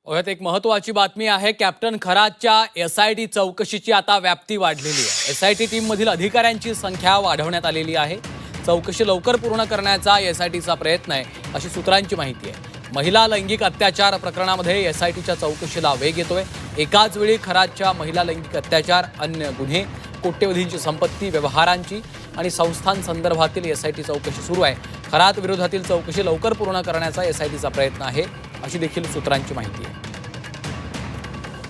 यात एक महत्त्वाची बातमी आहे। कॅप्टन खरातच्या एसआयटी चौकशीची आता व्याप्ती वाढलेली आहे। एसआयटी टीममधील अधिकाऱ्यांची संख्या वाढवण्यात आलेली आहे। चौकशी लवकर पूर्ण करण्याचा एसआयटीचा प्रयत्न आहे, अशी सूत्रांची माहिती आहे। महिला लैंगिक अत्याचार प्रकरणामध्ये एसआयटीच्या चौकशीला वेग येतोय। एकाच वेळी खरातच्या महिला लैंगिक अत्याचार, अन्य गुन्हे, कोट्यवधींची संपत्ती व्यवहारांची आणि संस्थांसंदर्भातील एसआयटी चौकशी सुरू आहे। खरात विरोधातील चौकशी लवकर पूर्ण करण्याचा एसआयटीचा प्रयत्न आहे, अशी देखील सूत्रांची माहिती आहे।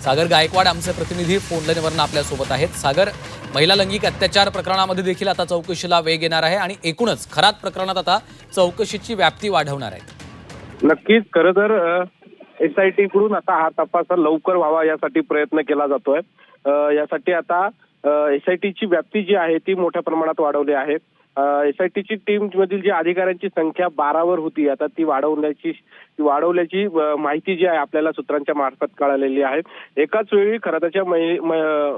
सागर गायकवाड आमचे प्रतिनिधी फोन लाईनवरून आपल्या सोबत आहेत। सागर, महिला लैंगिक अत्याचार प्रकरणामध्ये देखील आता चौकशीला वेग येणार आहे आणि एकूणच खरात प्रकरणात आता चौकशीची व्याप्ती वाढवणार आहे। नक्कीच, खरं तर एसआयटी कडून आता हा तपास लवकर व्हावा यासाठी प्रयत्न केला जातोय। यासाठी आता एसआयटीची व्याप्ती जी आहे ती मोठ्या प्रमाणात वाढवली आहे। एसआयटीची टीम मधील जी अधिकाऱ्यांची संख्या 12 वर होती, आता ती वाढवल्याची माहिती जी आहे आपल्याला सूत्रांच्या मार्फत कळालेली आहे। एकाच वेळी खराताच्या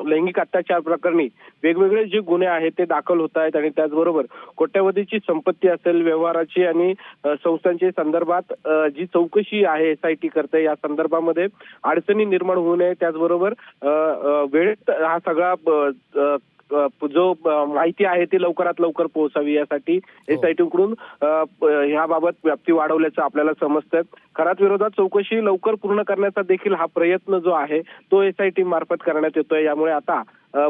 लैंगिक अत्याचार प्रकरणी वेगवेगळे जे गुन्हे आहेत ते दाखल होत आहेत आणि त्याचबरोबर कोट्यवधीची संपत्ती असेल, व्यवहाराची आणि संस्थांच्या संदर्भात जी चौकशी आहे एसआयटी करते, या संदर्भामध्ये अडचणी निर्माण होऊ नये, त्याचबरोबर वेळेत हा सगळा जो माहिती आहे ती लवकरात लवकर पोहोचावी यासाठी एसआयटी कडून याबाबत व्याप्ती वाढवल्याचं आपल्याला समजतं। खरात विरोधात चौकशी लवकर पूर्ण करण्याचा देखील हा प्रयत्न जो आहे तो एसआयटी मार्फत करण्यात येतोय। यामुळे आता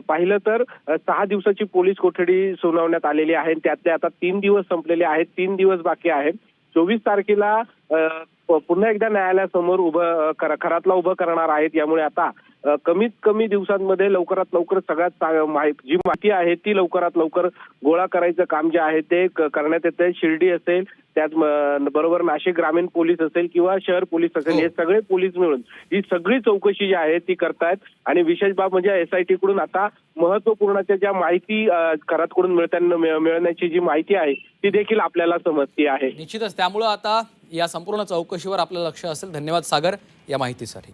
पाहिलं तर 6 दिवसाची पोलीस कोठडी सुनावण्यात आलेली आहे। त्यातले आता 3 दिवस संपलेले आहेत, 3 दिवस बाकी आहेत। 24 तारखेला पुन्हा एकदा न्यायालयासमोर खरातला उभं करणार आहेत। यामुळे आता कमीत कमी दिवसांमध्ये लवकरात लवकर सगळ्यात जी माहिती आहे ती लवकरात लवकर गोळा करायचं काम जे आहे ते करण्यात येतंय। शिर्डी असेल, त्याच बरोबर नाशिक ग्रामीण पोलीस असेल किंवा शहर पोलीस असेल, हे सगळे पोलीस मिळून ही सगळी चौकशी जी आहे ती करतायत। आणि विशेष बाब म्हणजे एसआयटी कडून आता महत्वपूर्णच्या ज्या माहिती खरातकडून मिळण्याची जी माहिती आहे ती देखील आपल्याला समजती आहे। निश्चितच त्यामुळे आता या संपूर्ण चौकशीवर आपलं लक्ष असेल। धन्यवाद सागर या माहितीसाठी।